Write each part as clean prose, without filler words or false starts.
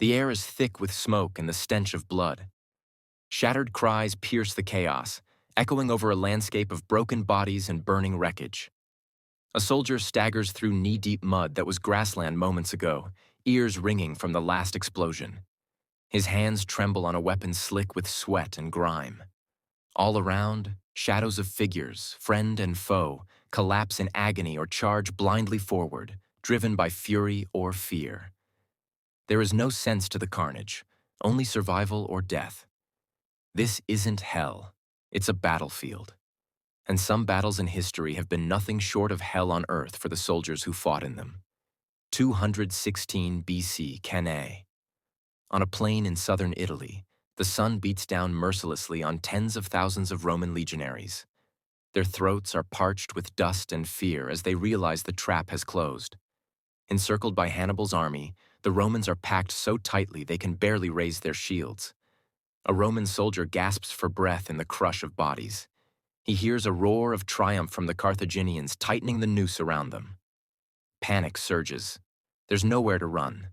The air is thick with smoke and the stench of blood. Shattered cries pierce the chaos, echoing over a landscape of broken bodies and burning wreckage. A soldier staggers through knee-deep mud that was grassland moments ago, ears ringing from the last explosion. His hands tremble on a weapon slick with sweat and grime. All around, shadows of figures, friend and foe, collapse in agony or charge blindly forward, driven by fury or fear. There is no sense to the carnage, only survival or death. This isn't hell, it's a battlefield. And some battles in history have been nothing short of hell on earth for the soldiers who fought in them. 216 BC, Cannae. On a plain in southern Italy, the sun beats down mercilessly on tens of thousands of Roman legionaries. Their throats are parched with dust and fear as they realize the trap has closed. Encircled by Hannibal's army, the Romans are packed so tightly they can barely raise their shields. A Roman soldier gasps for breath in the crush of bodies. He hears a roar of triumph from the Carthaginians tightening the noose around them. Panic surges. There's nowhere to run.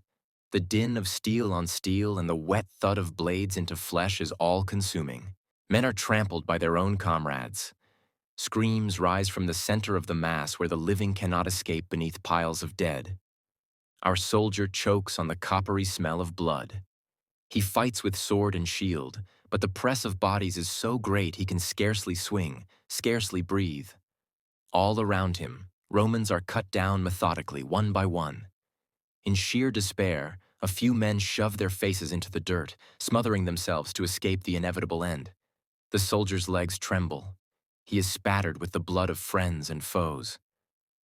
The din of steel on steel and the wet thud of blades into flesh is all-consuming. Men are trampled by their own comrades. Screams rise from the center of the mass where the living cannot escape beneath piles of dead. Our soldier chokes on the coppery smell of blood. He fights with sword and shield, but the press of bodies is so great he can scarcely swing, scarcely breathe. All around him, Romans are cut down methodically, one by one. In sheer despair, a few men shove their faces into the dirt, smothering themselves to escape the inevitable end. The soldier's legs tremble. He is spattered with the blood of friends and foes.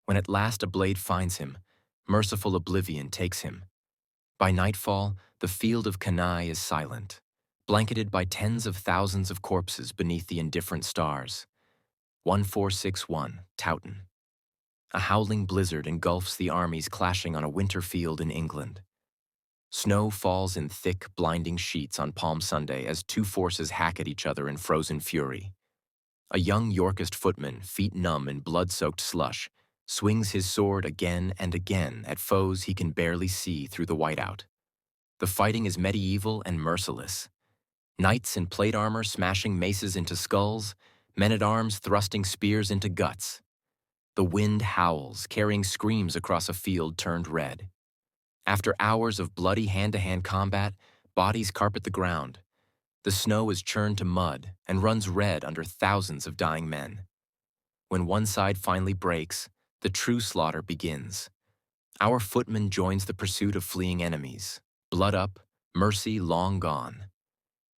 When at last a blade finds him, merciful oblivion takes him. By nightfall, the field of Cannae is silent, blanketed by tens of thousands of corpses beneath the indifferent stars. 1461, Towton. A howling blizzard engulfs the armies clashing on a winter field in England. Snow falls in thick, blinding sheets on Palm Sunday as two forces hack at each other in frozen fury. A young Yorkist footman, feet numb in blood-soaked slush, swings his sword again and again at foes he can barely see through the whiteout. The fighting is medieval and merciless. Knights in plate armor smashing maces into skulls, men-at-arms thrusting spears into guts. The wind howls, carrying screams across a field turned red. After hours of bloody hand-to-hand combat, bodies carpet the ground. The snow is churned to mud and runs red under thousands of dying men. When one side finally breaks, the true slaughter begins. Our footman joins the pursuit of fleeing enemies. Blood up, mercy long gone.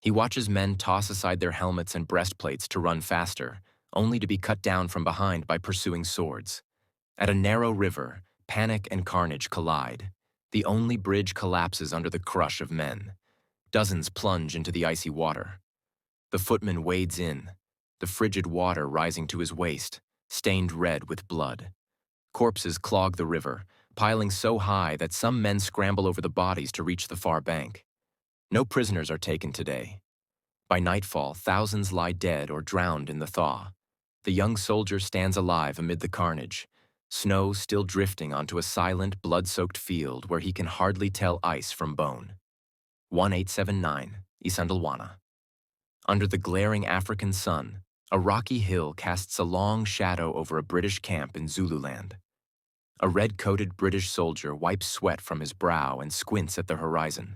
He watches men toss aside their helmets and breastplates to run faster, only to be cut down from behind by pursuing swords. At a narrow river, panic and carnage collide. The only bridge collapses under the crush of men. Dozens plunge into the icy water. The footman wades in, the frigid water rising to his waist, stained red with blood. Corpses clog the river, piling so high that some men scramble over the bodies to reach the far bank. No prisoners are taken today. By nightfall, thousands lie dead or drowned in the thaw. The young soldier stands alive amid the carnage, snow still drifting onto a silent, blood-soaked field where he can hardly tell ice from bone. 1879, Isandlwana. Under the glaring African sun, a rocky hill casts a long shadow over a British camp in Zululand. A red-coated British soldier wipes sweat from his brow and squints at the horizon.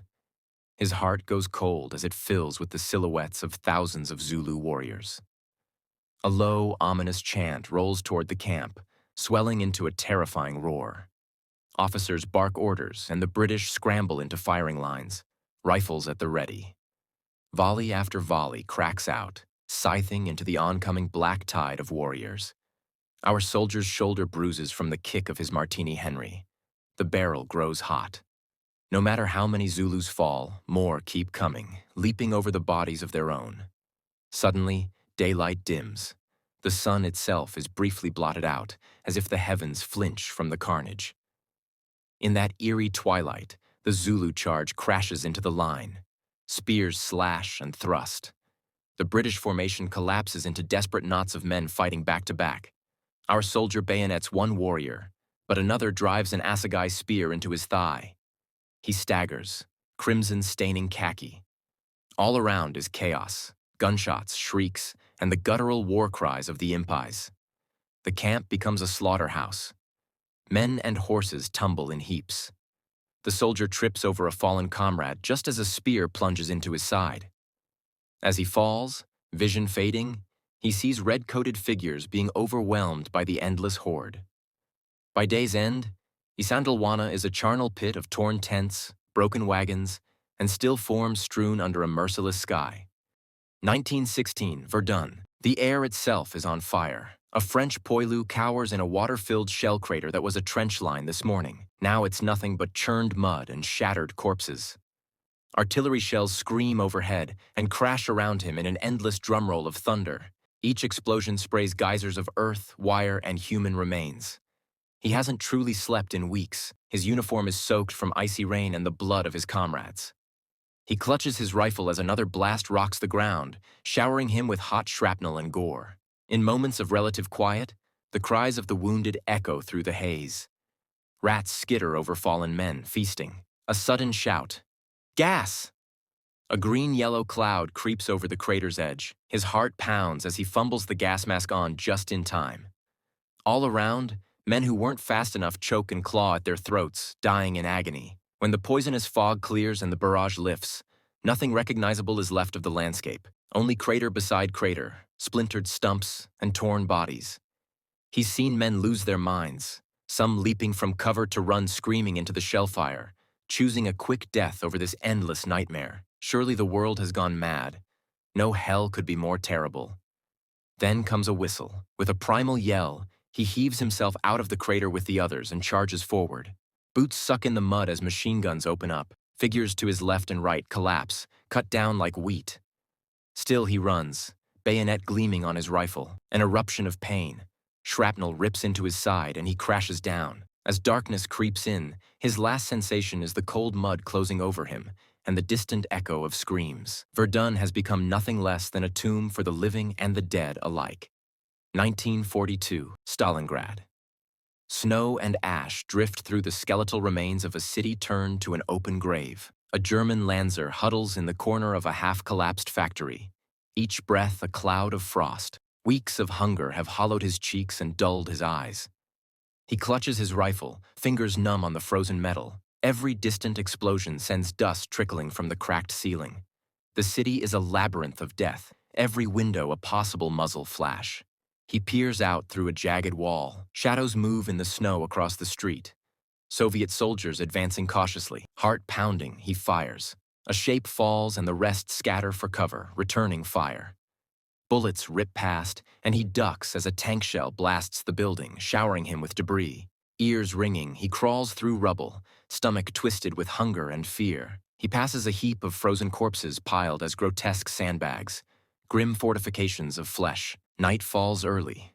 His heart goes cold as it fills with the silhouettes of thousands of Zulu warriors. A low, ominous chant rolls toward the camp, swelling into a terrifying roar. Officers bark orders, and the British scramble into firing lines, rifles at the ready. Volley after volley cracks out, scything into the oncoming black tide of warriors. Our soldier's shoulder bruises from the kick of his Martini Henry. The barrel grows hot. No matter how many Zulus fall, more keep coming, leaping over the bodies of their own. Suddenly, daylight dims. The sun itself is briefly blotted out, as if the heavens flinch from the carnage. In that eerie twilight, the Zulu charge crashes into the line. Spears slash and thrust. The British formation collapses into desperate knots of men fighting back to back. Our soldier bayonets one warrior, but another drives an assegai spear into his thigh. He staggers, crimson staining khaki. All around is chaos, gunshots, shrieks, and the guttural war cries of the impis. The camp becomes a slaughterhouse. Men and horses tumble in heaps. The soldier trips over a fallen comrade just as a spear plunges into his side. As he falls, vision fading, he sees red-coated figures being overwhelmed by the endless horde. By day's end, Isandlwana is a charnel pit of torn tents, broken wagons, and still forms strewn under a merciless sky. 1916, Verdun. The air itself is on fire. A French poilu cowers in a water-filled shell crater that was a trench line this morning. Now it's nothing but churned mud and shattered corpses. Artillery shells scream overhead and crash around him in an endless drumroll of thunder. Each explosion sprays geysers of earth, wire, and human remains. He hasn't truly slept in weeks. His uniform is soaked from icy rain and the blood of his comrades. He clutches his rifle as another blast rocks the ground, showering him with hot shrapnel and gore. In moments of relative quiet, the cries of the wounded echo through the haze. Rats skitter over fallen men, feasting. A sudden shout. Gas! A green-yellow cloud creeps over the crater's edge. His heart pounds as he fumbles the gas mask on just in time. All around, men who weren't fast enough choke and claw at their throats, dying in agony. When the poisonous fog clears and the barrage lifts, nothing recognizable is left of the landscape. Only crater beside crater, splintered stumps, and torn bodies. He's seen men lose their minds, some leaping from cover to run screaming into the shellfire, choosing a quick death over this endless nightmare. Surely the world has gone mad. No hell could be more terrible. Then comes a whistle. With a primal yell, he heaves himself out of the crater with the others and charges forward. Boots suck in the mud as machine guns open up. Figures to his left and right collapse, cut down like wheat. Still he runs, bayonet gleaming on his rifle. An eruption of pain. Shrapnel rips into his side and he crashes down. As darkness creeps in, his last sensation is the cold mud closing over him and the distant echo of screams. Verdun has become nothing less than a tomb for the living and the dead alike. 1942, Stalingrad. Snow and ash drift through the skeletal remains of a city turned to an open grave. A German Lanzer huddles in the corner of a half-collapsed factory, each breath a cloud of frost. Weeks of hunger have hollowed his cheeks and dulled his eyes. He clutches his rifle, fingers numb on the frozen metal. Every distant explosion sends dust trickling from the cracked ceiling. The city is a labyrinth of death, every window a possible muzzle flash. He peers out through a jagged wall. Shadows move in the snow across the street. Soviet soldiers advancing cautiously. Heart pounding, he fires. A shape falls and the rest scatter for cover, returning fire. Bullets rip past, and he ducks as a tank shell blasts the building, showering him with debris. Ears ringing, he crawls through rubble, stomach twisted with hunger and fear. He passes a heap of frozen corpses piled as grotesque sandbags, grim fortifications of flesh. Night falls early.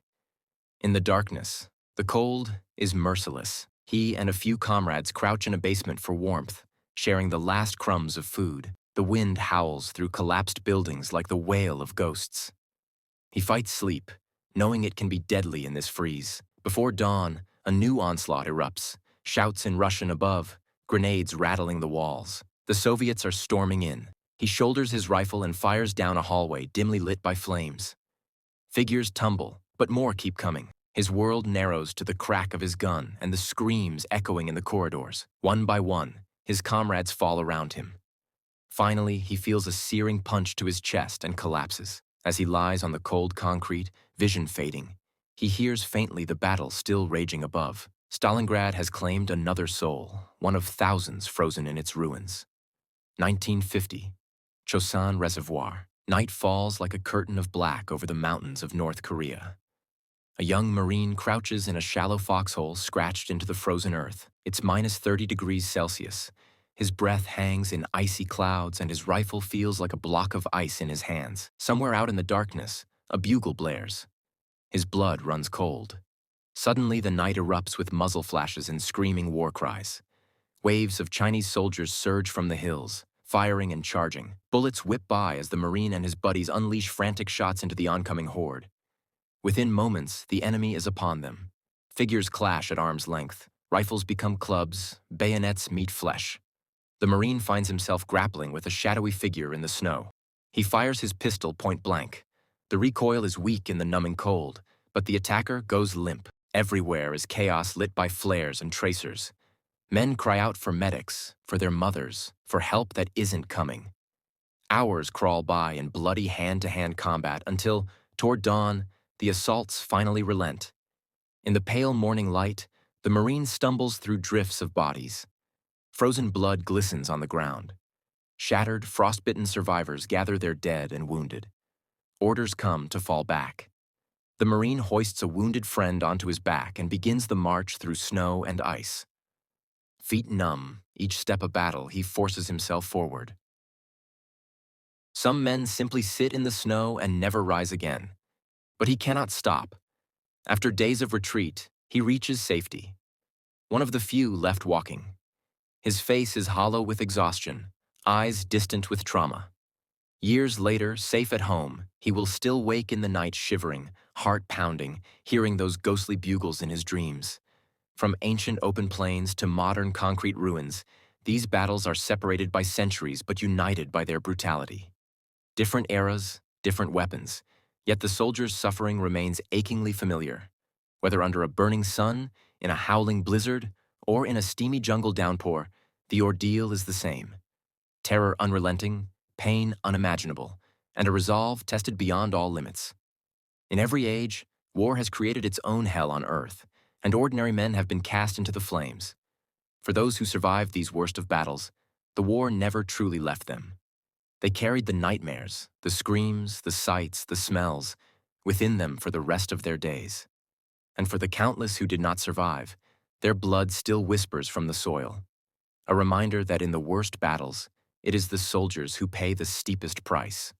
In the darkness, the cold is merciless. He and a few comrades crouch in a basement for warmth, sharing the last crumbs of food. The wind howls through collapsed buildings like the wail of ghosts. He fights sleep, knowing it can be deadly in this freeze. Before dawn, a new onslaught erupts, shouts in Russian above, grenades rattling the walls. The Soviets are storming in. He shoulders his rifle and fires down a hallway dimly lit by flames. Figures tumble, but more keep coming. His world narrows to the crack of his gun and the screams echoing in the corridors. One by one, his comrades fall around him. Finally, he feels a searing punch to his chest and collapses. As he lies on the cold concrete, vision fading, he hears faintly the battle still raging above. Stalingrad has claimed another soul, one of thousands frozen in its ruins. 1950, Chosan Reservoir. Night falls like a curtain of black over the mountains of North Korea. A young Marine crouches in a shallow foxhole scratched into the frozen earth. It's minus 30 degrees Celsius. His breath hangs in icy clouds and his rifle feels like a block of ice in his hands. Somewhere out in the darkness, a bugle blares. His blood runs cold. Suddenly, the night erupts with muzzle flashes and screaming war cries. Waves of Chinese soldiers surge from the hills, firing and charging. Bullets whip by as the Marine and his buddies unleash frantic shots into the oncoming horde. Within moments, the enemy is upon them. Figures clash at arm's length. Rifles become clubs, bayonets meet flesh. The Marine finds himself grappling with a shadowy figure in the snow. He fires his pistol point blank. The recoil is weak in the numbing cold, but the attacker goes limp. Everywhere is chaos lit by flares and tracers. Men cry out for medics, for their mothers, for help that isn't coming. Hours crawl by in bloody hand-to-hand combat until, toward dawn, the assaults finally relent. In the pale morning light, the Marine stumbles through drifts of bodies. Frozen blood glistens on the ground. Shattered, frostbitten survivors gather their dead and wounded. Orders come to fall back. The Marine hoists a wounded friend onto his back and begins the march through snow and ice. Feet numb, each step a battle, he forces himself forward. Some men simply sit in the snow and never rise again. But he cannot stop. After days of retreat, he reaches safety. One of the few left walking. His face is hollow with exhaustion, eyes distant with trauma. Years later, safe at home, he will still wake in the night shivering, heart pounding, hearing those ghostly bugles in his dreams. From ancient open plains to modern concrete ruins, these battles are separated by centuries but united by their brutality. Different eras, different weapons, yet the soldier's suffering remains achingly familiar. Whether under a burning sun, in a howling blizzard, or in a steamy jungle downpour, the ordeal is the same. Terror unrelenting, pain unimaginable, and a resolve tested beyond all limits. In every age, war has created its own hell on earth, and ordinary men have been cast into the flames. For those who survived these worst of battles, the war never truly left them. They carried the nightmares, the screams, the sights, the smells, within them for the rest of their days. And for the countless who did not survive, their blood still whispers from the soil. A reminder that in the worst battles, it is the soldiers who pay the steepest price.